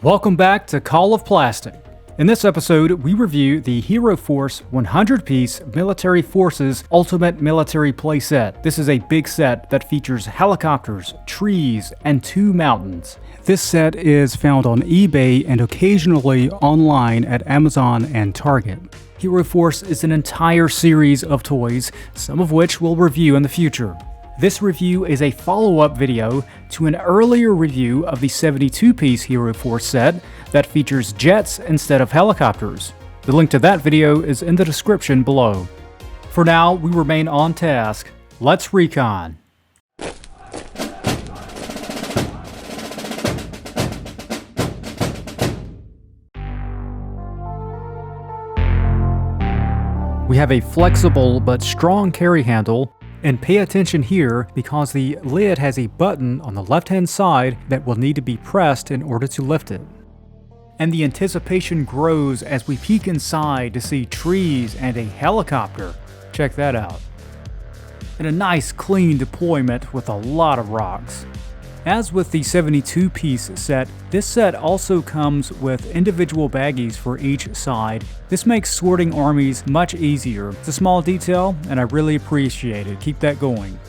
Welcome back to Call of Plastic. In this episode, we review the Hero Force 100-piece Military Forces Ultimate Military Playset. This is a big set that features helicopters, trees, and 2 mountains. This set is found on eBay and occasionally online at Amazon and Target. Hero Force is an entire series of toys, some of which we'll review in the future. This review is a follow-up video to an earlier review of the 72-piece Hero Force set that features jets instead of helicopters. The link to that video is in the description below. For now, we remain on task. Let's recon. We have a flexible but strong carry handle. And pay attention here because the lid has a button on the left-hand side that will need to be pressed in order to lift it. And the anticipation grows as we peek inside to see trees and a helicopter. Check that out. And a nice clean deployment with a lot of rocks. As with the 72-piece set, this set also comes with individual baggies for each side. This makes sorting armies much easier. It's a small detail, and I really appreciate it. Keep that going.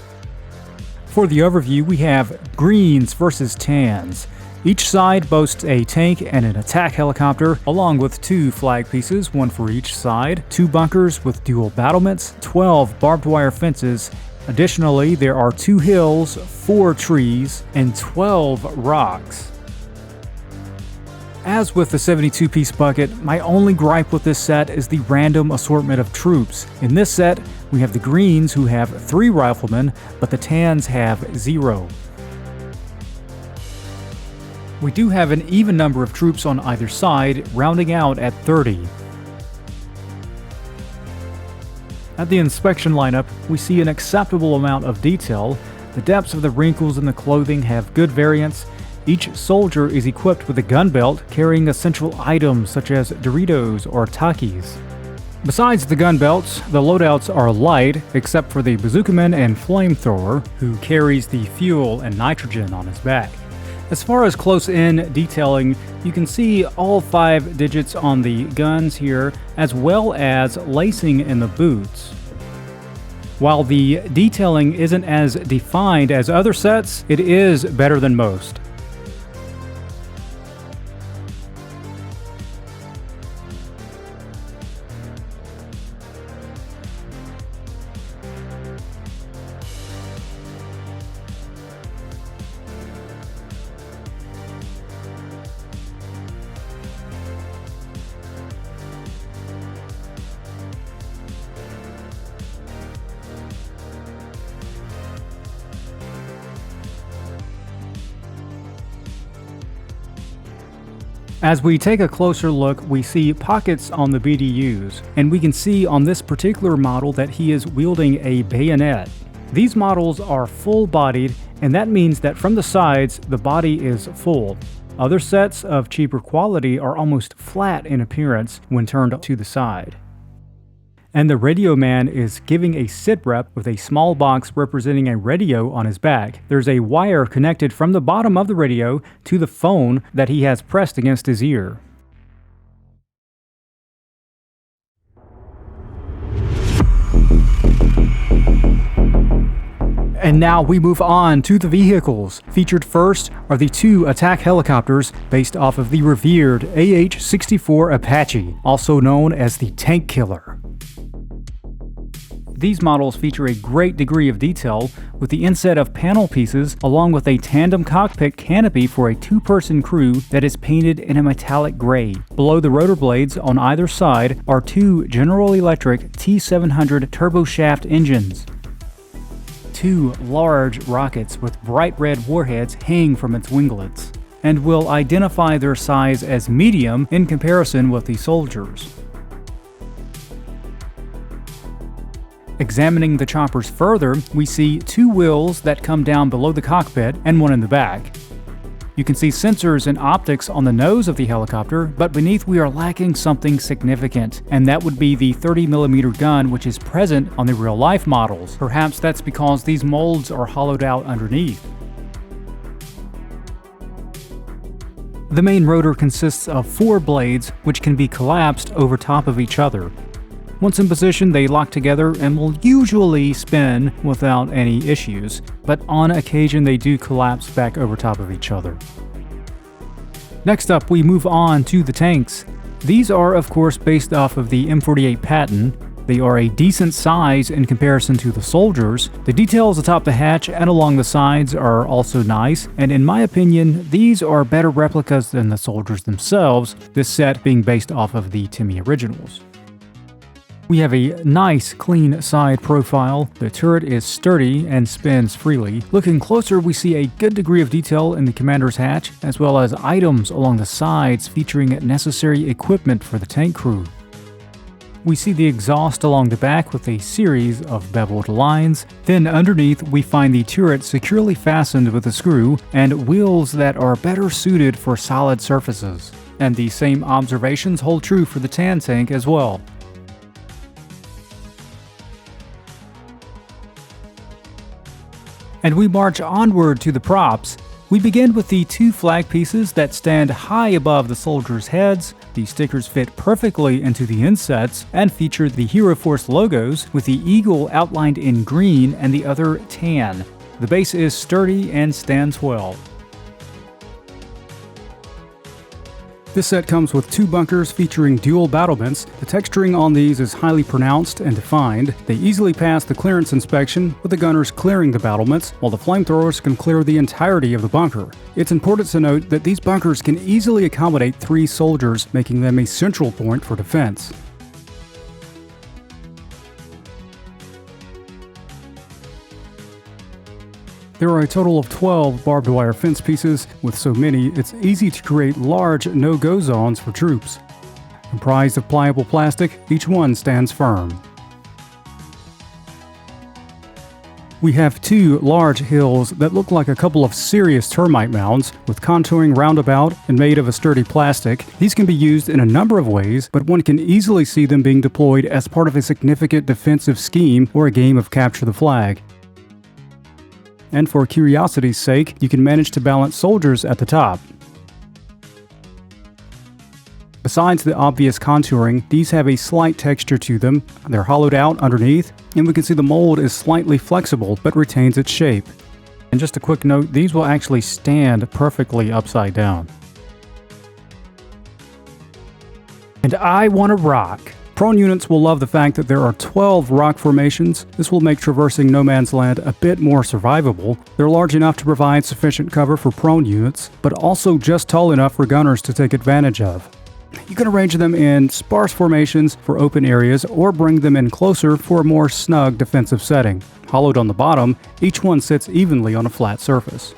For the overview, we have greens versus tans. Each side boasts a tank and an attack helicopter, along with 2 flag pieces, 1 for each side, 2 bunkers with dual battlements, 12 barbed wire fences. Additionally, there are 2 hills, 4 trees, and 12 rocks. As with the 72-piece bucket, my only gripe with this set is the random assortment of troops. In this set, we have the greens who have 3 riflemen, but the tans have 0. We do have an even number of troops on either side, rounding out at 30. At the inspection lineup, we see an acceptable amount of detail. The depths of the wrinkles in the clothing have good variance. Each soldier is equipped with a gun belt carrying essential items such as Doritos or Takis. Besides the gun belts, the loadouts are light except for the bazookaman and flamethrower, who carries the fuel and nitrogen on his back. As far as close-in detailing, you can see all 5 digits on the guns here, as well as lacing in the boots. While the detailing isn't as defined as other sets, it is better than most. As we take a closer look, we see pockets on the BDUs, and we can see on this particular model that he is wielding a bayonet. These models are full-bodied, and that means that from the sides, the body is full. Other sets of cheaper quality are almost flat in appearance when turned to the side. And the radio man is giving a sit rep with a small box representing a radio on his back. There's a wire connected from the bottom of the radio to the phone that he has pressed against his ear. And now we move on to the vehicles. Featured first are the 2 attack helicopters based off of the revered AH-64 Apache, also known as the Tank Killer. These models feature a great degree of detail, with the inset of panel pieces along with a tandem cockpit canopy for a 2-person crew that is painted in a metallic gray. Below the rotor blades on either side are 2 General Electric T700 turboshaft engines. 2 large rockets with bright red warheads hang from its winglets, and will identify their size as medium in comparison with the soldiers. Examining the choppers further, we see 2 wheels that come down below the cockpit and 1 in the back. You can see sensors and optics on the nose of the helicopter, but beneath we are lacking something significant, and that would be the 30mm gun which is present on the real-life models. Perhaps that's because these molds are hollowed out underneath. The main rotor consists of 4 blades, which can be collapsed over top of each other. Once in position, they lock together and will usually spin without any issues, but on occasion they do collapse back over top of each other. Next up, we move on to the tanks. These are of course based off of the M48 patent. They are a decent size in comparison to the soldiers. The details atop the hatch and along the sides are also nice, and in my opinion, these are better replicas than the soldiers themselves, this set being based off of the Timmy originals. We have a nice, clean side profile. The turret is sturdy and spins freely. Looking closer, we see a good degree of detail in the commander's hatch, as well as items along the sides featuring necessary equipment for the tank crew. We see the exhaust along the back with a series of beveled lines. Then underneath, we find the turret securely fastened with a screw and wheels that are better suited for solid surfaces. And the same observations hold true for the tan tank as well. And we march onward to the props. We begin with the 2 flag pieces that stand high above the soldiers' heads. The stickers fit perfectly into the insets and feature the Hero Force logos, with the eagle outlined in green and the other tan. The base is sturdy and stands well. This set comes with 2 bunkers featuring dual battlements. The texturing on these is highly pronounced and defined. They easily pass the clearance inspection, with the gunners clearing the battlements, while the flamethrowers can clear the entirety of the bunker. It's important to note that these bunkers can easily accommodate 3 soldiers, making them a central point for defense. There are a total of 12 barbed wire fence pieces. With so many, it's easy to create large no-go zones for troops. Comprised of pliable plastic, each one stands firm. We have 2 large hills that look like a couple of serious termite mounds, with contouring roundabout and made of a sturdy plastic. These can be used in a number of ways, but one can easily see them being deployed as part of a significant defensive scheme or a game of capture the flag. And for curiosity's sake, you can manage to balance soldiers at the top. Besides the obvious contouring, these have a slight texture to them. They're hollowed out underneath, and we can see the mold is slightly flexible but retains its shape. And just a quick note, these will actually stand perfectly upside down. And I want to rock! Prone units will love the fact that there are 12 rock formations. This will make traversing no man's land a bit more survivable. They're large enough to provide sufficient cover for prone units, but also just tall enough for gunners to take advantage of. You can arrange them in sparse formations for open areas or bring them in closer for a more snug defensive setting. Hollowed on the bottom, each one sits evenly on a flat surface.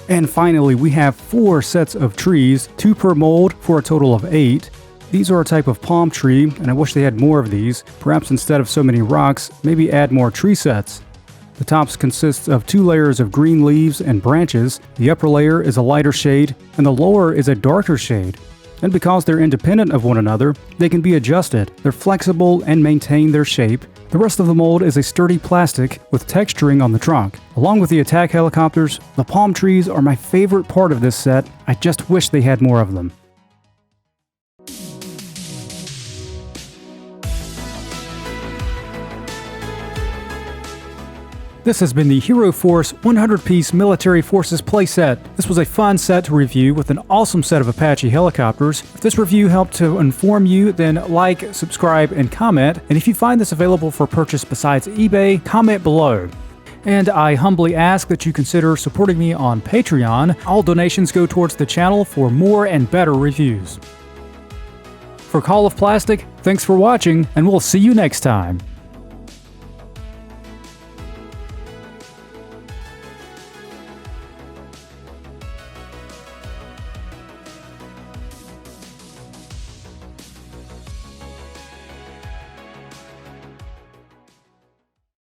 And finally, we have 4 sets of trees, 2 per mold for a total of 8. These are a type of palm tree, and I wish they had more of these. Perhaps instead of so many rocks, maybe add more tree sets. The tops consists of 2 layers of green leaves and branches. The upper layer is a lighter shade, and the lower is a darker shade. And because they're independent of one another, they can be adjusted. They're flexible and maintain their shape. The rest of the mold is a sturdy plastic with texturing on the trunk. Along with the attack helicopters, the palm trees are my favorite part of this set. I just wish they had more of them. This has been the Hero Force 100-piece Military Forces playset. This was a fun set to review with an awesome set of Apache helicopters. If this review helped to inform you, then like, subscribe, and comment. And if you find this available for purchase besides eBay, comment below. And I humbly ask that you consider supporting me on Patreon. All donations go towards the channel for more and better reviews. For Call of Plastic, thanks for watching, and we'll see you next time.